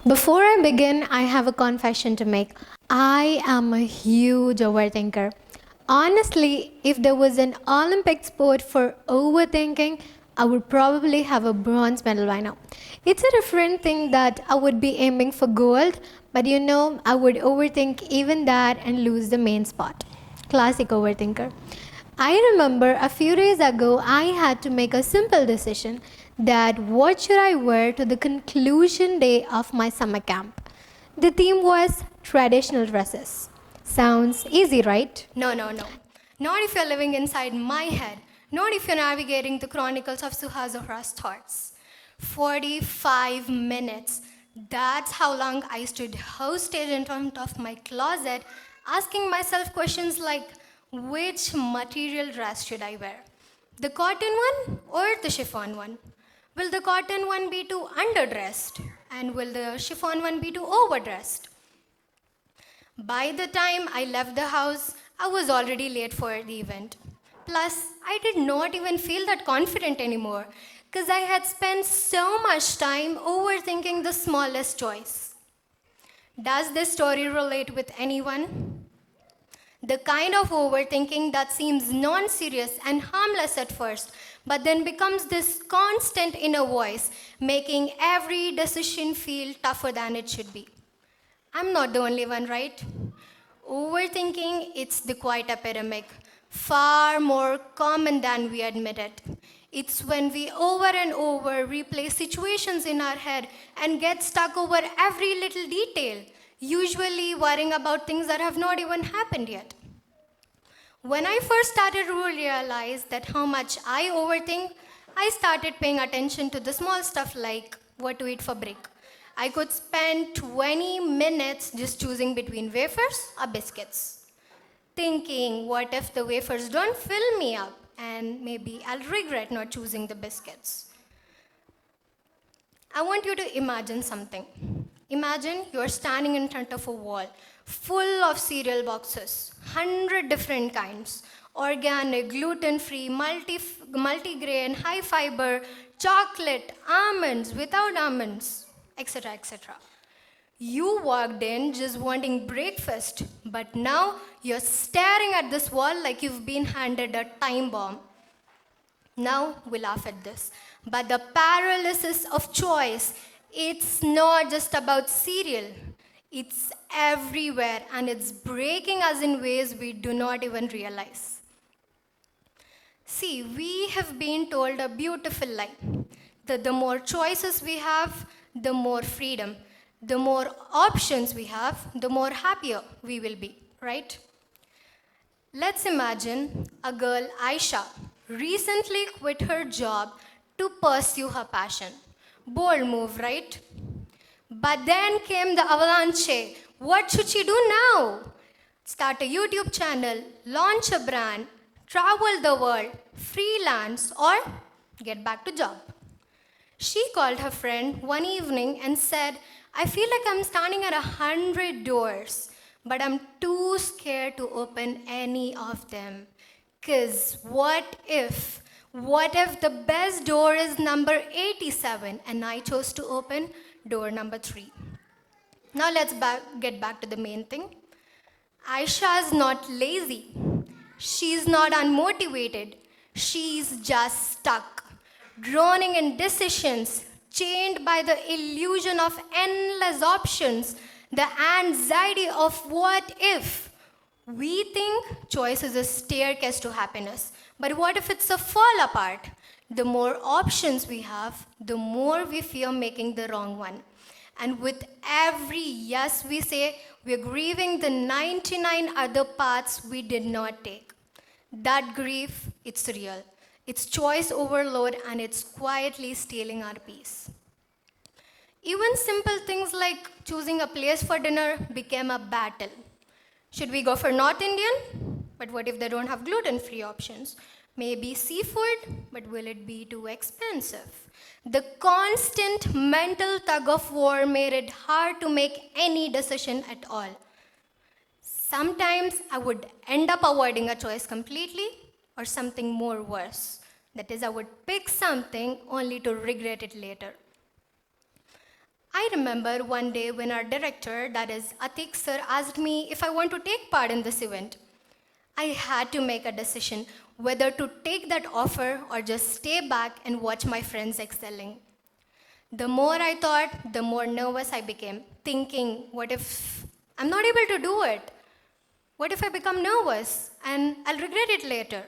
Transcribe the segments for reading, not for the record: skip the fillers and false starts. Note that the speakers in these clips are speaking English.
Before I begin, I have a confession to make. I am a huge overthinker. Honestly, if there was an Olympic sport for overthinking, I would probably have a bronze medal by now. It's a different thing that I would be aiming for gold, but I would overthink even that and lose the main spot. Classic overthinker. I remember a few days ago I had to make a simple decision that what should I wear to the conclusion day of my summer camp. The theme was traditional dresses. Sounds easy, right? No. Not if you're living inside my head. Not if you're navigating the Chronicles of Suha Zohara's thoughts. 45 minutes. That's how long I stood hostage in front of my closet, asking myself questions like, which material dress should I wear? The cotton one or the chiffon one? Will the cotton one be too underdressed? And will the chiffon one be too overdressed? By the time I left the house, I was already late for the event. Plus, I did not even feel that confident anymore because I had spent so much time overthinking the smallest choice. Does this story relate with anyone? The kind of overthinking that seems non-serious and harmless at first, but then becomes this constant inner voice, making every decision feel tougher than it should be. I'm not the only one, right? Overthinking, it's the quiet epidemic, far more common than we admit it. It's when we over and over replay situations in our head and get stuck over every little detail, usually worrying about things that have not even happened yet. When I first started to realize that how much I overthink, I started paying attention to the small stuff like what to eat for break. I could spend 20 minutes just choosing between wafers or biscuits, thinking, what if the wafers don't fill me up and maybe I'll regret not choosing the biscuits. I want you to imagine something. Imagine you're standing in front of a wall full of cereal boxes, 100 different kinds, organic, gluten-free, multigrain, high fiber, chocolate, almonds, without almonds, etc., etc. You walked in just wanting breakfast, but now you're staring at this wall like you've been handed a time bomb. Now we laugh at this. But the paralysis of choice, it's not just about cereal. It's everywhere and it's breaking us in ways we do not even realize. See, we have been told a beautiful lie that the more choices we have, the more freedom. The more options we have, the more happier we will be, right? Let's imagine a girl, Aisha, recently quit her job to pursue her passion. Bold move, right? But then came the avalanche. What should she do now? Start a YouTube channel, launch a brand, travel the world, freelance, or get back to job. She called her friend one evening and said, I feel like I'm standing at 100 doors, but I'm too scared to open any of them. Because what if the best door is number 87 and I chose to open door number 3? Now let's get back to the main thing. Aisha is not lazy. She's not unmotivated. She's just stuck, drowning in decisions, chained by the illusion of endless options, the anxiety of what if. We think choice is a staircase to happiness, but what if it's a fall apart? The more options we have, the more we fear making the wrong one. And with every yes we say, we're grieving the 99 other paths we did not take. That grief, it's real. It's choice overload and it's quietly stealing our peace. Even simple things like choosing a place for dinner became a battle. Should we go for North Indian? But what if they don't have gluten-free options? Maybe seafood, but will it be too expensive? The constant mental tug of war made it hard to make any decision at all. Sometimes I would end up avoiding a choice completely or something more worse. That is, I would pick something only to regret it later. I remember one day when our director, that is Atik sir, asked me if I want to take part in this event. I had to make a decision whether to take that offer or just stay back and watch my friends excelling. The more I thought, the more nervous I became, thinking, what if I'm not able to do it? What if I become nervous and I'll regret it later?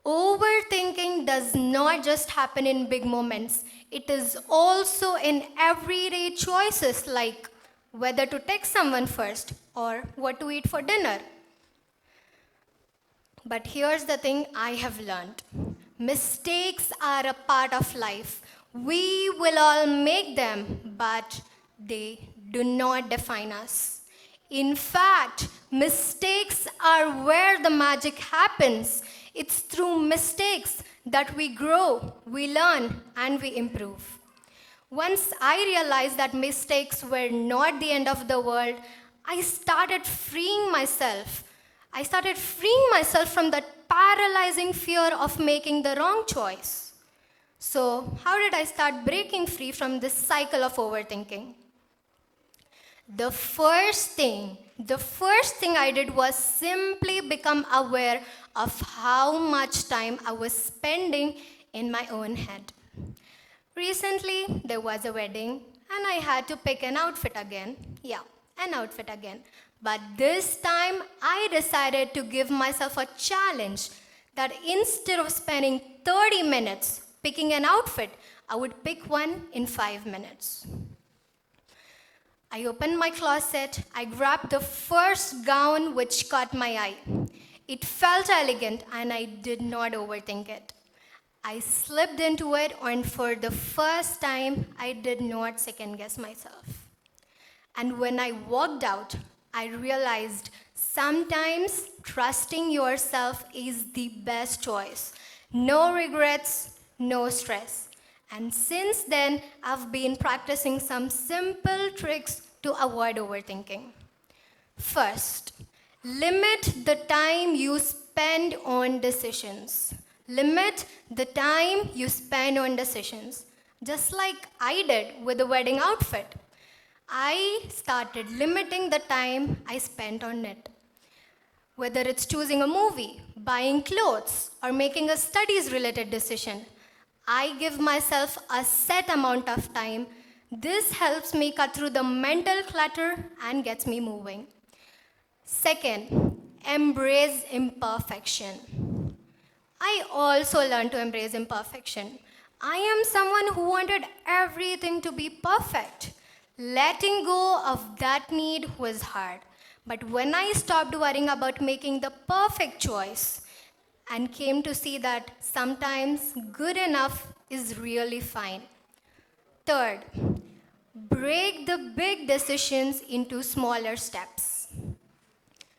Overthinking does not just happen in big moments, it is also in everyday choices like whether to text someone first or what to eat for dinner. But here's the thing I have learned: mistakes are a part of life. We will all make them, but they do not define us. In fact, mistakes are where the magic happens. It's through mistakes that we grow, we learn, and we improve. Once I realized that mistakes were not the end of the world, I started freeing myself. I started freeing myself from that paralyzing fear of making the wrong choice. So, how did I start breaking free from this cycle of overthinking? The first thing I did was simply become aware of how much time I was spending in my own head. Recently, there was a wedding, and I had to pick an outfit again. Yeah, an outfit again. But this time, I decided to give myself a challenge that instead of spending 30 minutes picking an outfit, I would pick one in 5 minutes. I opened my closet, I grabbed the first gown which caught my eye. It felt elegant, and I did not overthink it. I slipped into it, and for the first time, I did not second guess myself. And when I walked out, I realized sometimes trusting yourself is the best choice. No regrets, no stress. And since then, I've been practicing some simple tricks to avoid overthinking. First, limit the time you spend on decisions. Limit the time you spend on decisions, just like I did with the wedding outfit. I started limiting the time I spent on it. Whether it's choosing a movie, buying clothes, or making a studies related decision, I give myself a set amount of time. This helps me cut through the mental clutter and gets me moving. Second, embrace imperfection. I also learned to embrace imperfection. I am someone who wanted everything to be perfect. Letting go of that need was hard. But when I stopped worrying about making the perfect choice and came to see that sometimes good enough is really fine. Third, break the big decisions into smaller steps.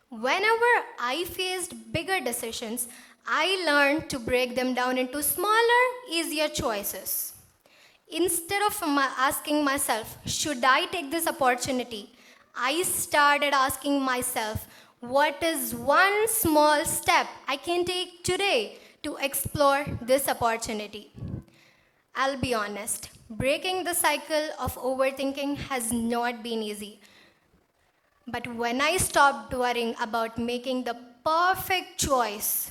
Whenever I faced bigger decisions, I learned to break them down into smaller, easier choices. Instead of asking myself, should I take this opportunity? I started asking myself, what is one small step I can take today to explore this opportunity? I'll be honest, breaking the cycle of overthinking has not been easy. But when I stopped worrying about making the perfect choice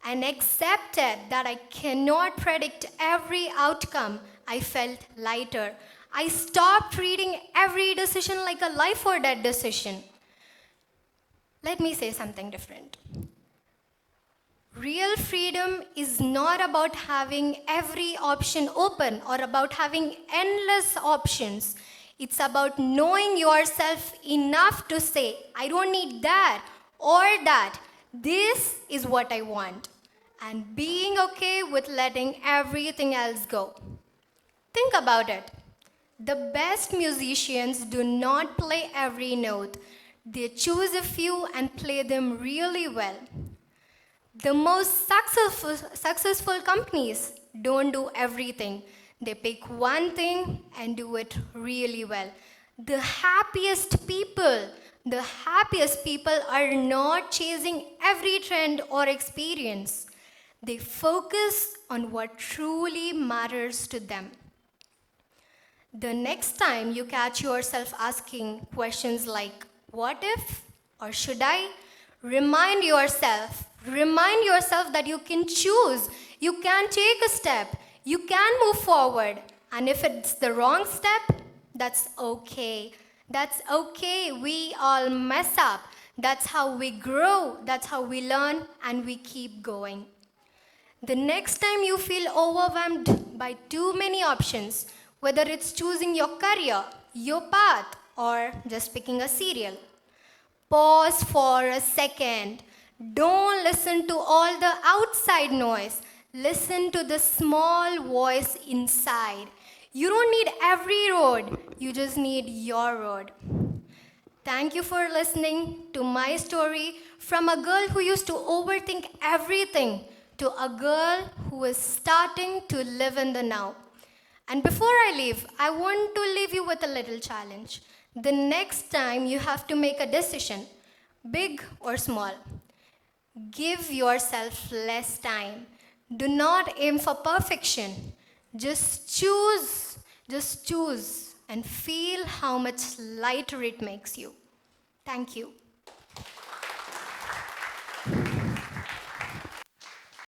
and accepted that I cannot predict every outcome, I felt lighter. I stopped treating every decision like a life or death decision. Let me say something different. Real freedom is not about having every option open or about having endless options. It's about knowing yourself enough to say, I don't need that or that. This is what I want. And being okay with letting everything else go. Think about it. The best musicians do not play every note. They choose a few and play them really well. The most successful companies don't do everything. They pick one thing and do it really well. The happiest people are not chasing every trend or experience. They focus on what truly matters to them. The next time you catch yourself asking questions like, what if? Or should I? Remind yourself that you can choose, you can take a step, you can move forward. And if it's the wrong step, that's okay. That's okay. We all mess up. That's how we grow, that's how we learn, and we keep going. The next time you feel overwhelmed by too many options, whether it's choosing your career, your path, or just picking a cereal, pause for a second. Don't listen to all the outside noise. Listen to the small voice inside. You don't need every road, you just need your road. Thank you for listening to my story from a girl who used to overthink everything to a girl who is starting to live in the now. And before I leave, I want to leave you with a little challenge. The next time you have to make a decision, big or small, give yourself less time. Do not aim for perfection. Just choose, and feel how much lighter it makes you. Thank you.